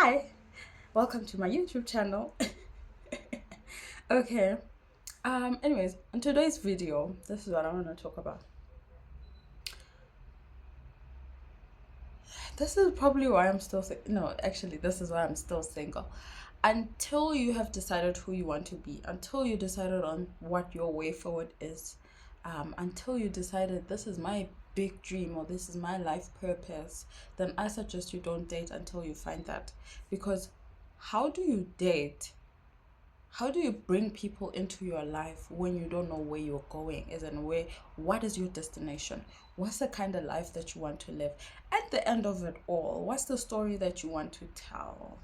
Hi, welcome to my YouTube channel. Okay. Anyways, in today's video, this is what I want to talk about. This is probably why I'm still no, actually, this is why I'm still single. Until you have decided who you want to be, until you decided on what your way forward is, until you decided this is my big dream or this is my life purpose, then I suggest you don't date until you find that. Because how do you date? How do you bring people into your life when you don't know where you're going? As in, what is your destination? What's the kind of life that you want to live? At the end of it all, what's the story that you want to tell?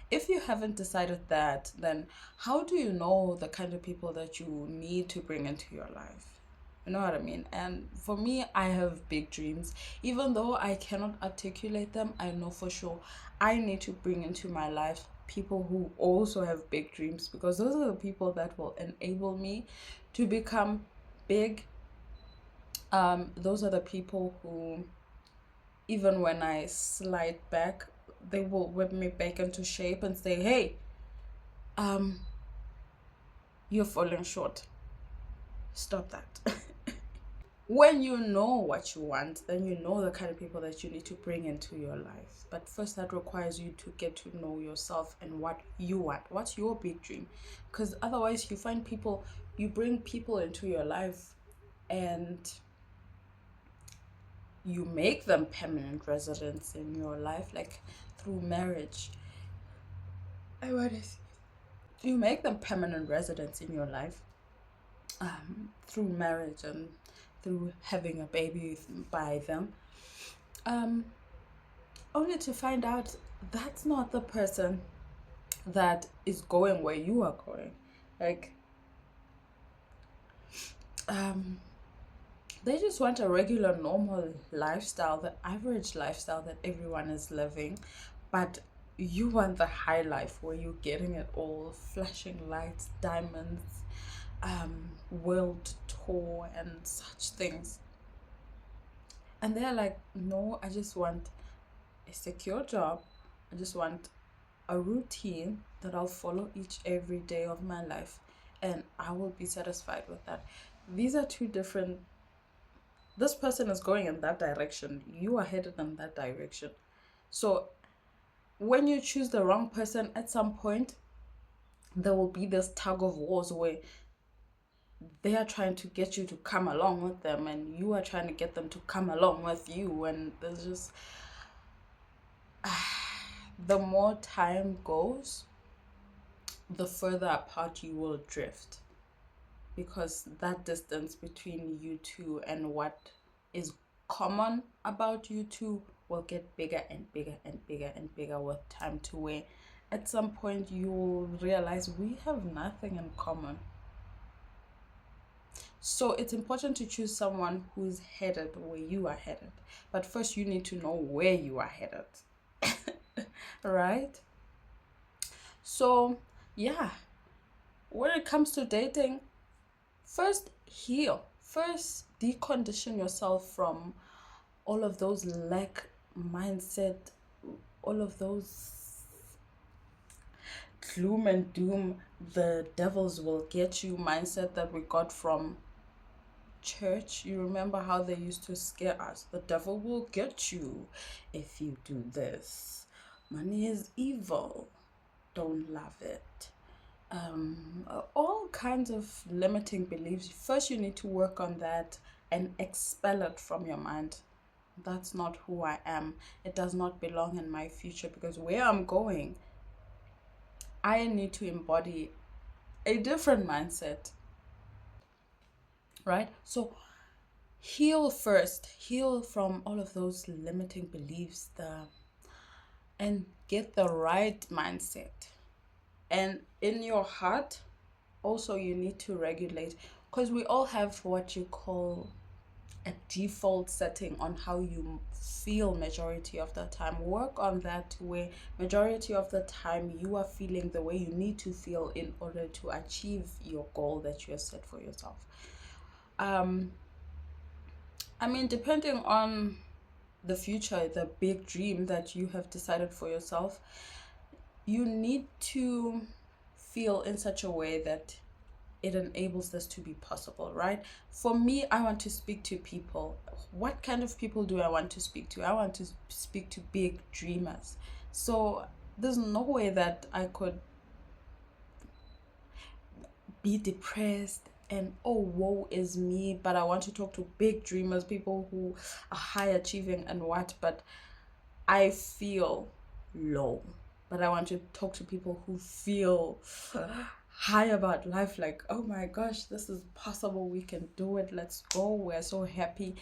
If you haven't decided that, then how do you know the kind of people that you need to bring into your life? You know what I mean? And for me, I have big dreams. Even though I cannot articulate them, I know for sure I need to bring into my life people who also have big dreams, because those are the people that will enable me to become big. Those are the people who, even when I slide back, they will whip me back into shape and say, hey, um, you're falling short. Stop that. When you know what you want, then you know the kind of people that you need to bring into your life. But first, that requires you to get to know yourself and what you want. What's your big dream? Because otherwise, you bring people into your life and you make them permanent residents in your life, like through marriage. I want to You make them permanent residents in your life, through marriage and through having a baby by them, um, only to find out that's not the person that is going where you are going. Like, um, they just want a regular, normal lifestyle, the average lifestyle that everyone is living, but you want the high life where you're getting it all, flashing lights, diamonds, world tour, and such things. And they're like, no, I just want a secure job. I just want a routine that I'll follow each every day of my life, and I will be satisfied with that. These are two different. This person is going in that direction, you are headed in that direction. So when you choose the wrong person, at some point there will be this tug of wars where they are trying to get you to come along with them and you are trying to get them to come along with you, and there's just the more time goes, the further apart you will drift, because that distance between you two and what is common about you two will get bigger and bigger and bigger and bigger with time, to where at some point you'll realize we have nothing in common. So it's important to choose someone who's headed where you are headed, but first you need to know where you are headed. Right? So yeah, when it comes to dating, first heal. First decondition yourself from all of those lack mindset, all of those gloom and doom, the devils will get you mindset that we got from church. You remember how they used to scare us? The devil will get you if you do this. Money is evil. Don't love it. All kinds of limiting beliefs. First, you need to work on that and expel it from your mind. That's not who I am. It does not belong in my future, because where I'm going, I need to embody a different mindset, right? So heal first, heal from all of those limiting beliefs, and get the right mindset. And in your heart, also you need to regulate, because we all have what you call a default setting on how you feel majority of the time. Work on that, where majority of the time you are feeling the way you need to feel in order to achieve your goal that you have set for yourself. I mean, depending on the future, the big dream that you have decided for yourself, you need to feel in such a way that it enables this to be possible, right? For me, I want to speak to people. What kind of people do I want to speak to? I want to speak to big dreamers. So there's no way that I could be depressed and oh woe is me, but I want to talk to big dreamers, people who are high achieving and what, but I feel low. But I want to talk to people who feel high about life, like, oh my gosh, this is possible, we can do it, let's go, we're so happy.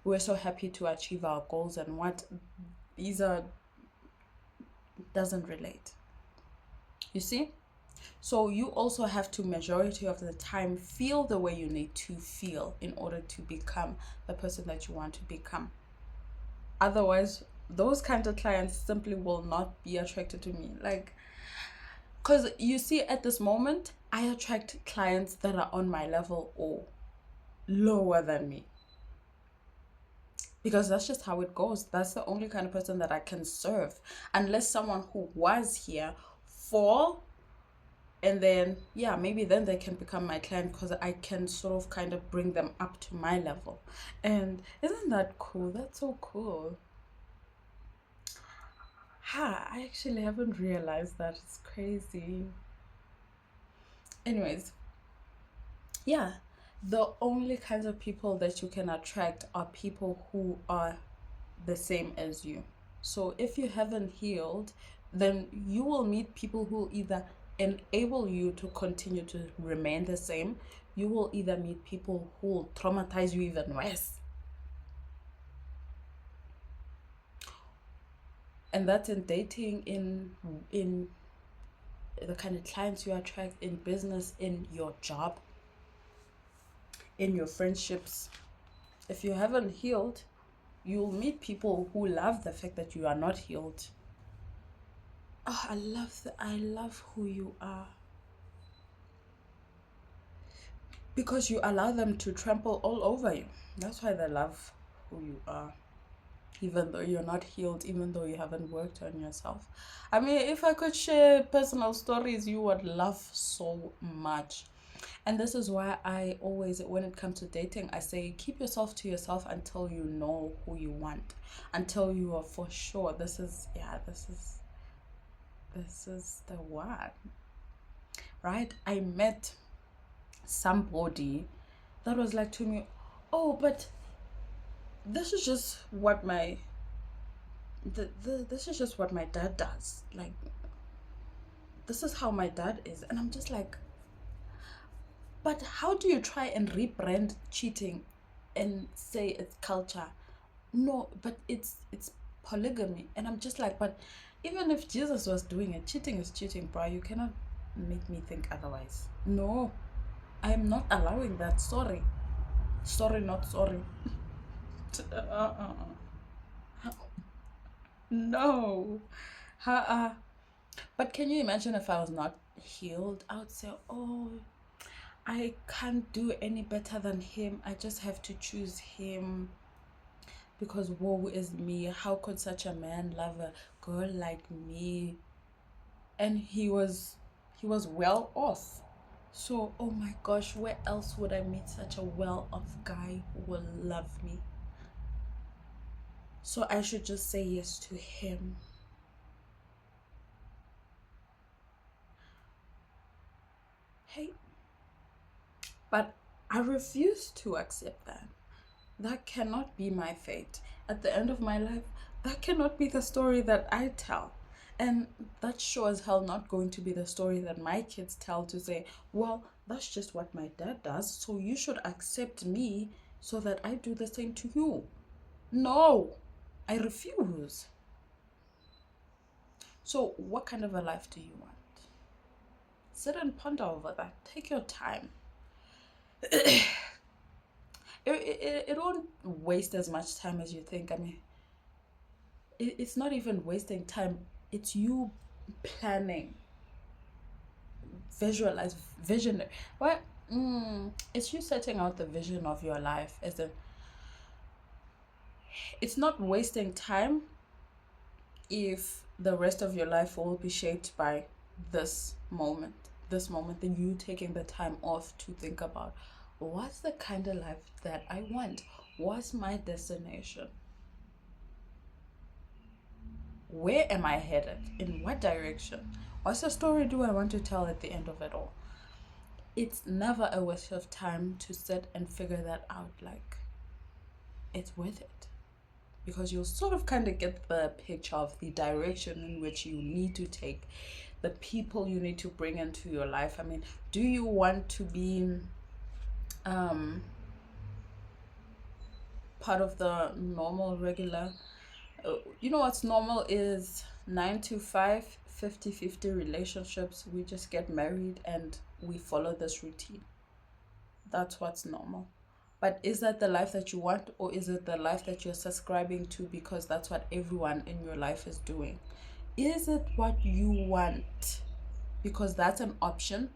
We're so happy to achieve our goals and what. These are doesn't relate. You see? So you also have to majority of the time feel the way you need to feel in order to become the person that you want to become. Otherwise, those kind of clients simply will not be attracted to me. Like, because you see, at this moment, I attract clients that are on my level or lower than me. Because that's just how it goes. That's the only kind of person that I can serve. Unless someone who was here fall, and then yeah, maybe then they can become my client because I can sort of kind of bring them up to my level. And isn't that cool? That's so cool. Ha, I actually haven't realized that. It's crazy. Anyways, yeah, the only kinds of people that you can attract are people who are the same as you. So if you haven't healed, then you will meet people who either enable you to continue to remain the same. You will either meet people who will traumatize you even worse. And that's in dating, in the kind of clients you attract, in business, in your job, in your friendships. If you haven't healed, you'll meet people who love the fact that you are not healed. Oh, I love who you are. Because you allow them to trample all over you. That's why they love who you are. Even though you're not healed, even though you haven't worked on yourself. I mean, if I could share personal stories, you would love so much. And this is why I always, when it comes to dating, I say keep yourself to yourself until you know who you want. Until you are for sure this is the one. Right? I met somebody that was like to me, oh, but this is just what this is just what my dad does. Like, this is how my dad is. And I'm just like, but how do you try and rebrand cheating and say it's culture? No, but it's polygamy. And I'm just like, but even if Jesus was doing it, cheating is cheating, bro. You cannot make me think otherwise. No, I'm not allowing that. Sorry. Sorry, not sorry. No. But can you imagine if I was not healed? I would say, oh, I can't do any better than him. I just have to choose him because woe is me. How could such a man love a girl like me? And he was well off. So, oh my gosh, where else would I meet such a well off guy who will love me? So I should just say yes to him. Hey, but I refuse to accept that. That cannot be my fate. At the end of my life, that cannot be the story that I tell. And that's sure as hell not going to be the story that my kids tell, to say, well, that's just what my dad does, so you should accept me so that I do the same to you. No, I refuse. So, what kind of a life do you want? Sit and ponder over that. Take your time. It won't waste as much time as you think. I mean, it's not even wasting time, it's you planning, visualize, vision. What? It's you setting out the vision of your life, as in, It's not wasting time if the rest of your life will be shaped by this moment. This moment, then you taking the time off to think about what's the kind of life that I want? What's my destination? Where am I headed? In what direction? What's the story do I want to tell at the end of it all? It's never a waste of time to sit and figure that out. Like, it's worth it. Because you'll sort of kind of get the picture of the direction in which you need to take, the people you need to bring into your life. I mean, do you want to be part of the normal, regular, you know what's normal is 9 to 5, 50-50 relationships. We just get married and we follow this routine. That's what's normal. But is that the life that you want, or is it the life that you're subscribing to because that's what everyone in your life is doing? Is it what you want? Because that's an option.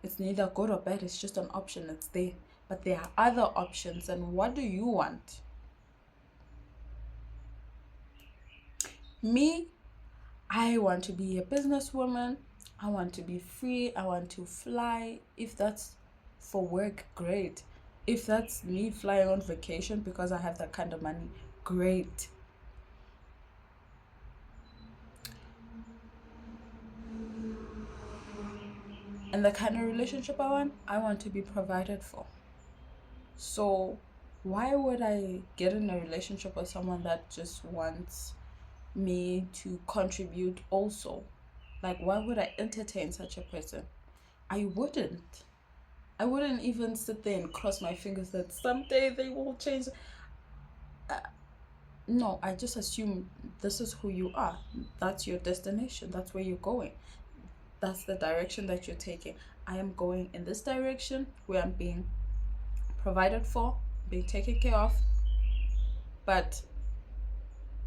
It's neither good or bad, it's just an option, it's there. But there are other options, and what do you want? Me, I want to be a businesswoman. I want to be free. I want to fly. If that's for work, great. If that's me flying on vacation because I have that kind of money, great. And the kind of relationship I want to be provided for. So why would I get in a relationship with someone that just wants me to contribute also? Like, why would I entertain such a person? I wouldn't. I wouldn't even sit there and cross my fingers that someday they will change. No, I just assume this is who you are. That's your destination. That's where you're going. That's the direction that you're taking. I am going in this direction where I'm being provided for, being taken care of. But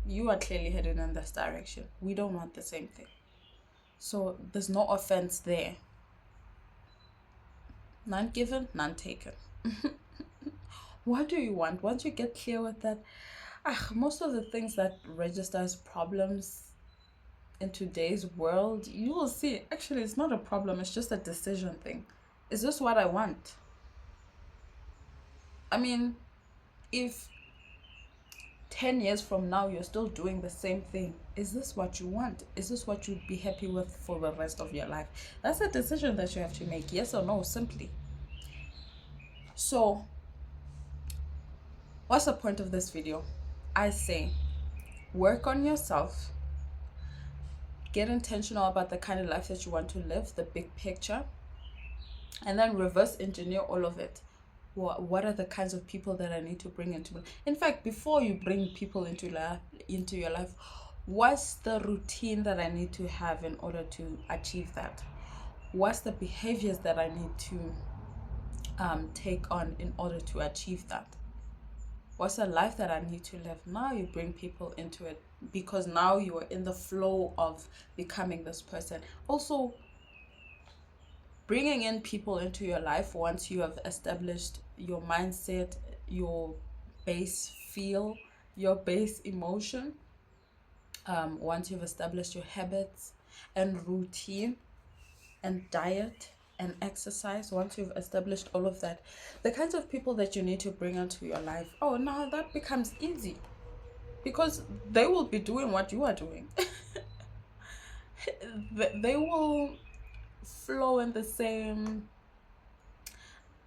you are clearly headed in this direction. We don't want the same thing. So there's no offense there. None given, none taken. What do you want? Once you get clear with that, most of the things that register as problems in today's world, you will see actually it's not a problem, it's just a decision thing. Is this what I want? I mean, if 10 years from now you're still doing the same thing, is this what you want? Is this what you'd be happy with for the rest of your life? That's a decision that you have to make, yes or no, simply. So what's the point of this video? I say work on yourself, get intentional about the kind of life that you want to live, the big picture, and then reverse engineer all of it. What are the kinds of people that I need to bring into my life? In fact, before you bring people into your life, what's the routine that I need to have in order to achieve that? What's the behaviors that I need to take on in order to achieve that? What's the life that I need to live? Now you bring people into it because now you are in the flow of becoming this person. Also, bringing in people into your life once you have established your mindset, your base feel, your base emotion, once you've established your habits and routine and diet and exercise, once you've established all of that, the kinds of people that you need to bring into your life, now that becomes easy because they will be doing what you are doing. They will flow in the same,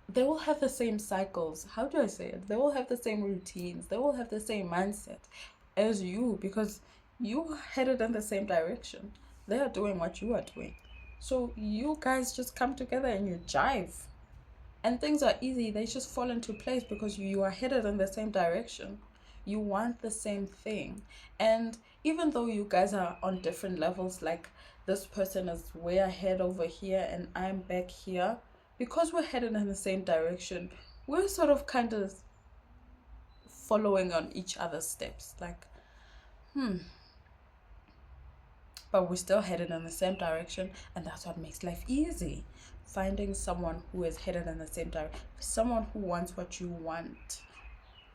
they will have the same cycles. How do I say it? They will have the same routines. They will have the same mindset as you because you headed in the same direction. They are doing what you are doing. So you guys just come together and you jive. And things are easy. They just fall into place because you are headed in the same direction. You want the same thing. And even though you guys are on different levels, like this person is way ahead over here and I'm back here, because we're headed in the same direction, we're sort of kind of following on each other's steps. Like, but we're still headed in the same direction, and that's what makes life easy. Finding someone who is headed in the same direction, someone who wants what you want.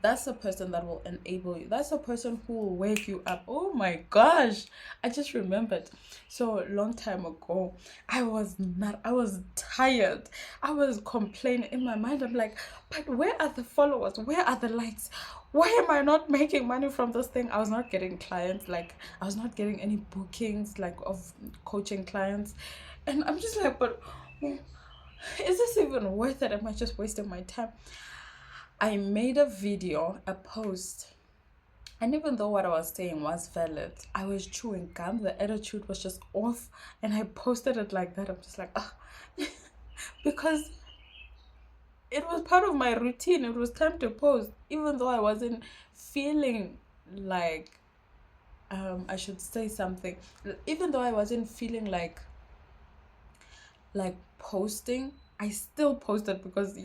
That's the person that will enable you. That's the person who will wake you up. Oh my gosh, I just remembered. So a long time ago, I was tired. I was complaining in my mind. I'm like, but where are the followers? Where are the likes? Why am I not making money from this thing? I was not getting clients. Like, I was not getting any bookings, like, of coaching clients. And I'm just like, but is this even worth it? Am I just wasting my time? I made a video, a post, and even though what I was saying was valid, I was chewing gum. The attitude was just off, and I posted it like that. I'm just like, ah, because it was part of my routine. It was time to post, even though I wasn't feeling like I should say something. Even though I wasn't feeling like posting, I still posted because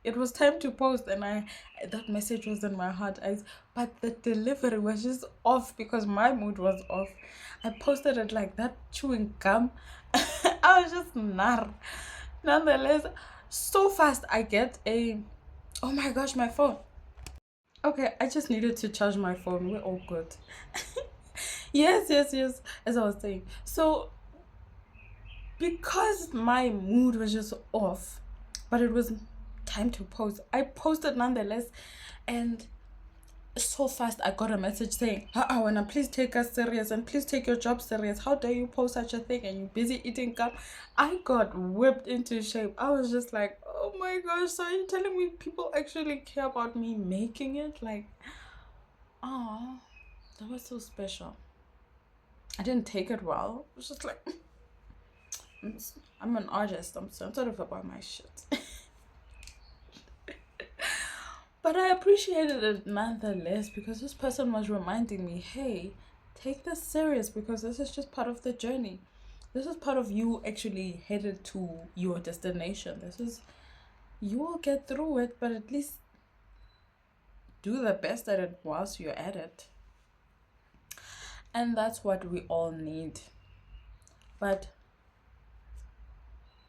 it was time to post, and that message was in my heart. But the delivery was just off because my mood was off. I posted it like that, chewing gum. I was just nar. Nonetheless, so fast I get a, oh my gosh, my phone. Okay, I just needed to charge my phone. We're all good. Yes, yes, yes. As I was saying, so because my mood was just off, but it was time to post, I posted nonetheless. And so fast I got a message saying, Wanna, please take us serious and please take your job serious. How dare you post such a thing and you're busy eating gum? I got whipped into shape. I was just like, oh my gosh, so are you telling me people actually care about me making it? Like, oh, that was so special. I didn't take it well. It was just like, I'm an artist. I'm sensitive about my shit. But I appreciated it nonetheless because this person was reminding me, hey, take this serious because this is just part of the journey. This is part of you actually headed to your destination. You will get through it, but at least do the best at it whilst you're at it. And that's what we all need. But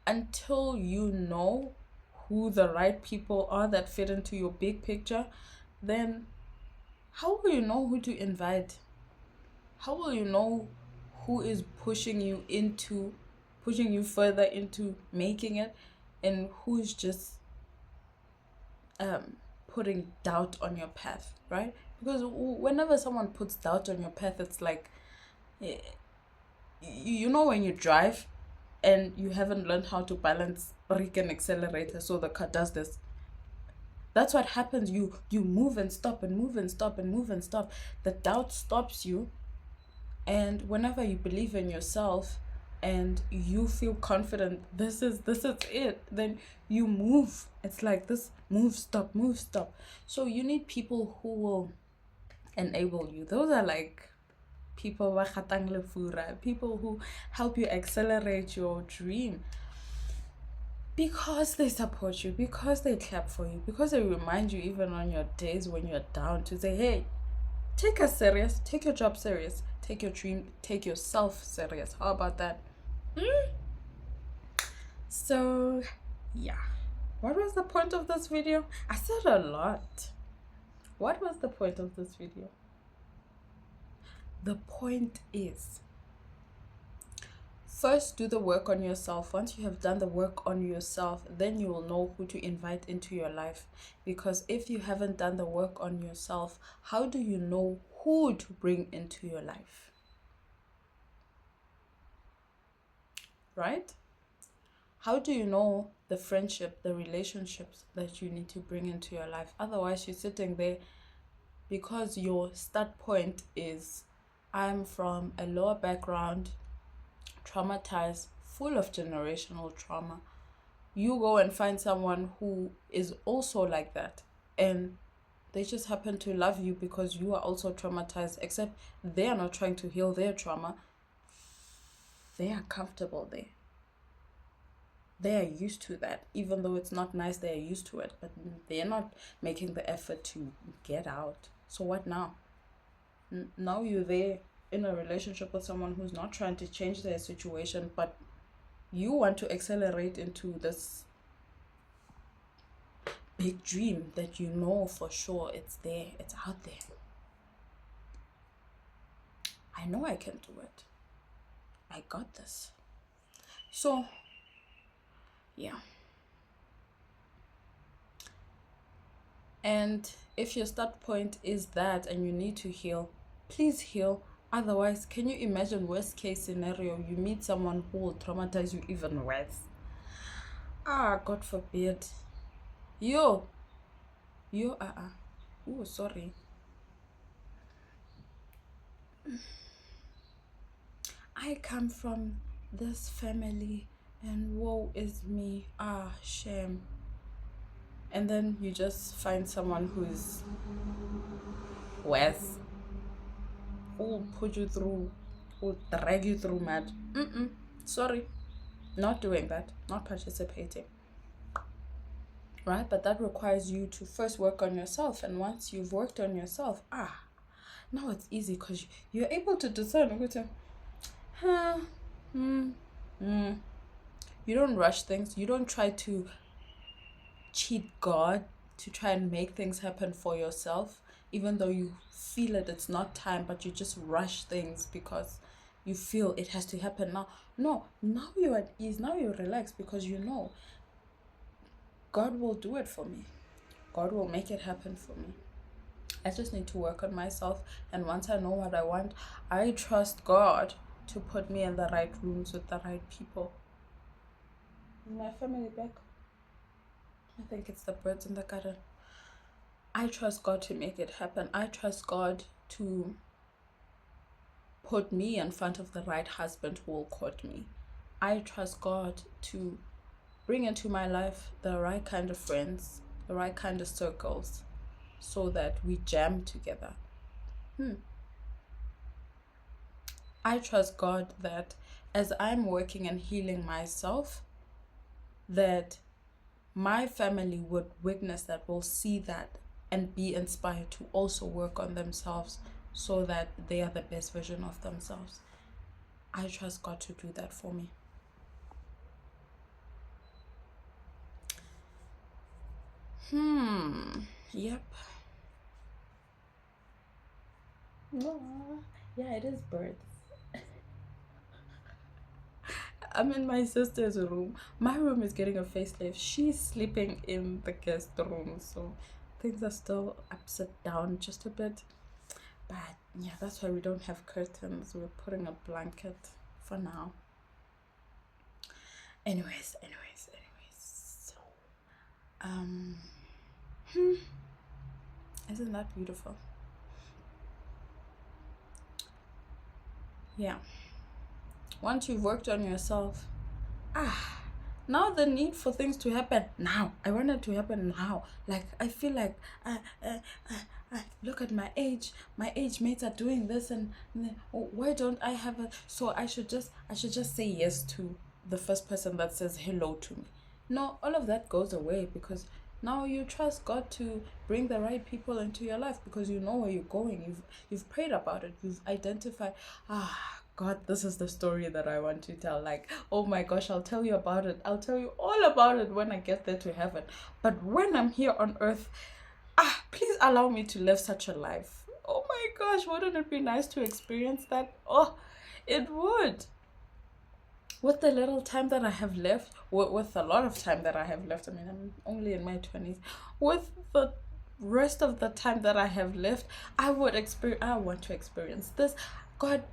until you know who the right people are that fit into your big picture, then how will you know who to invite? How will you know who is pushing you further into making it, and who's just putting doubt on your path, right? Because whenever someone puts doubt on your path, it's like, eh, you know, when you drive and you haven't learned how to balance brake and accelerator, so the car does this. That's what happens. You move and stop and move and stop and move and stop. The doubt stops you, and whenever you believe in yourself and you feel confident, this is it, then you move. It's like this: move, stop, move, stop. So you need people who will enable you. Those are like people people who help you accelerate your dream, because they support you, because they clap for you, because they remind you even on your days when you're down to say, hey, take us serious, take your job serious, take your dream, take yourself serious. How about that? So yeah, what was the point of this video? I said a lot. What was the point of this video? The point is, first do the work on yourself. Once you have done the work on yourself, then you will know who to invite into your life. Because if you haven't done the work on yourself, how do you know who to bring into your life? Right? How do you know the friendship, the relationships that you need to bring into your life? Otherwise, you're sitting there because your start point is, I'm from a lower background, traumatized, full of generational trauma. You go and find someone who is also like that, and they just happen to love you because you are also traumatized, except they are not trying to heal their trauma. They are comfortable there. They are used to that. Even though it's not nice, they are used to it, but they're not making the effort to get out. So what now? Now you're there in a relationship with someone who's not trying to change their situation, but you want to accelerate into this big dream that you know for sure it's there, it's out there. I know I can do it. I got this. So, yeah. And if your start point is that and you need to heal, please heal. Otherwise, can you imagine worst case scenario? You meet someone who will traumatize you even worse. God forbid. Yo, oh, sorry. I come from this family and woe is me. Shame. And then you just find someone who's worse, who'll put you through, who'll drag you through mad. Sorry, not doing that, not participating. Right? But that requires you to first work on yourself. And once you've worked on yourself, now it's easy because you're able to discern. You don't rush things. You don't try to cheat God to try and make things happen for yourself, even though you feel it's not time, but you just rush things because you feel it has to happen now. No, now you're at ease, now you're relaxed because you know God will do it for me. God will make it happen for me. I just need to work on myself, and once I know what I want, I trust God to put me in the right rooms with the right people. Is my family back? I think it's the birds in the garden. I trust God to make it happen. I trust God to put me in front of the right husband who will court me. I trust God to bring into my life the right kind of friends, the right kind of circles, so that we jam together. I trust God that as I'm working and healing myself, that my family would witness that, will see that, and be inspired to also work on themselves so that they are the best version of themselves. I trust God to do that for me. Yep. Yeah, it is birds. I'm in my sister's room. My room is getting a facelift. She's sleeping in the guest room, so things are still upside down just a bit. But yeah, that's why we don't have curtains. We're putting a blanket for now. Anyways. Isn't that beautiful? Yeah. Once you've worked on yourself, now the need for things to happen now. I want it to happen now. Like, I feel like look at my age mates are doing this, and why don't I have a, so I should just say yes to the first person that says hello to me. No, all of that goes away because now you trust God to bring the right people into your life because you know where you're going. You've prayed about it. You've identified, God, this is the story that I want to tell. Like, oh my gosh, I'll tell you about it. I'll tell you all about it when I get there to heaven. But when I'm here on earth, please allow me to live such a life. Oh my gosh, wouldn't it be nice to experience that? Oh, it would. With the little time that I have left, with a lot of time that I have left, I mean, I'm only in my 20s. With the rest of the time that I have left, I want to experience this. God,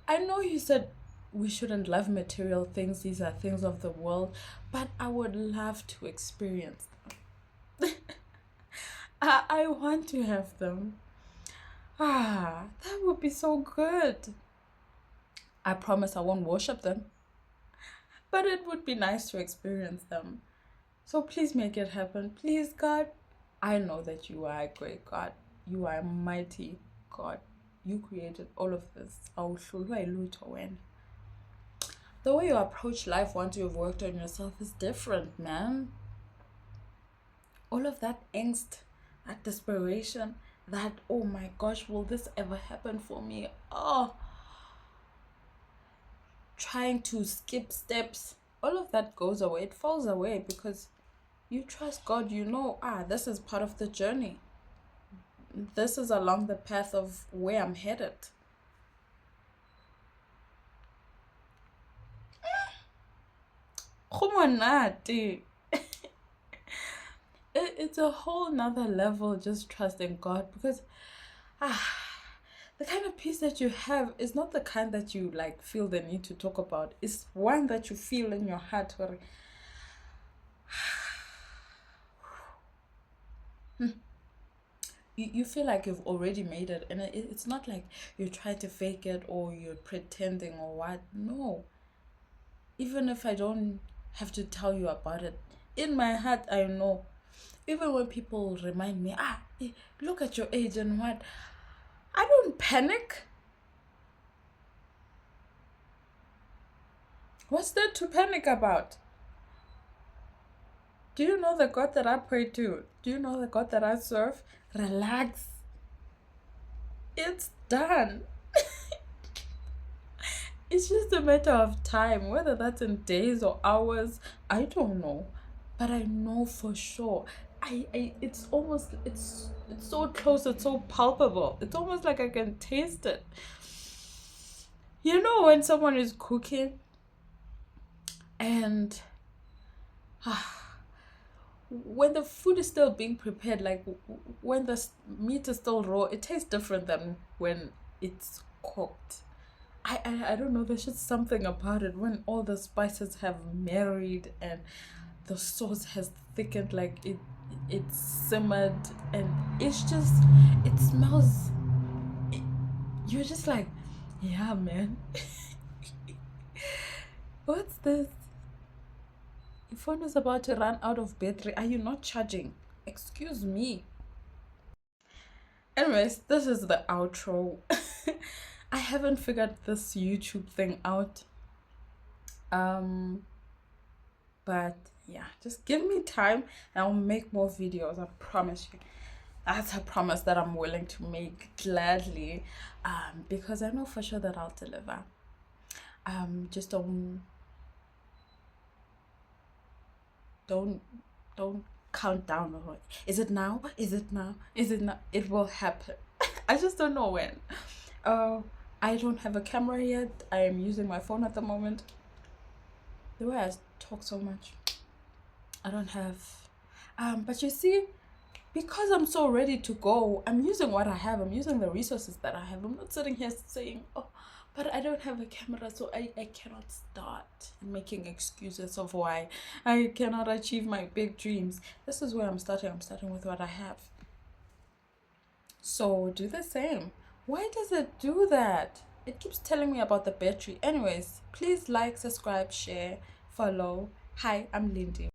I know you said we shouldn't love material things, these are things of the world, but I would love to experience them. I want to have them. That would be so good. I promise I won't worship them, but it would be nice to experience them. So please make it happen. Please, God. I know that you are a great God. You are a mighty God. You created all of this. The way you approach life once you've worked on yourself is different, man. All of that angst, that desperation, that, oh my gosh, will this ever happen for me? Trying to skip steps, all of that goes away. It falls away because You trust God, you know, this is part of the journey. This is along the path of where I'm headed. Go monate. It's a whole nother level just trusting God, because ah the kind of peace that you have is not the kind that you like feel the need to talk about. It's one that you feel in your heart where you feel like you've already made it, and it's not like you're trying to fake it or you're pretending or what. No, even if I don't have to tell you about it, in my heart I know. Even when people remind me, look at your age and what, I don't panic. What's there to panic about? Do you know the God that I pray to? Do you know the God that I serve? Relax. It's done. It's just a matter of time, whether that's in days or hours, I don't know. But I know for sure. It's almost, it's so close, it's so palpable. It's almost like I can taste it. You know when someone is cooking and when the food is still being prepared, like when the meat is still raw, it tastes different than when it's cooked. I don't know. There's just something about it when all the spices have married and the sauce has thickened, like it's simmered, and it's just, it smells. It, you're just like, yeah, man. What's this? Your phone is about to run out of battery. Are you not charging? Excuse me. Anyways, this is the outro. I haven't figured this YouTube thing out. But yeah, just give me time and I'll make more videos. I promise you. That's a promise that I'm willing to make gladly. Because I know for sure that I'll deliver. Just don't count down on it. Is it now? Is it now? Is it not? It will happen. I just don't know when. I don't have a camera yet. I am using my phone at the moment. The way I talk so much, I don't have. But you see, because I'm so ready to go, I'm using what I have. I'm using the resources that I have. I'm not sitting here saying, oh, but I don't have a camera, so I cannot start making excuses of why I cannot achieve my big dreams. This is where I'm starting. I'm starting with what I have. So do the same. Why does it do that? It keeps telling me about the battery. Anyways, please like, subscribe, share, follow. Hi, I'm Lindy.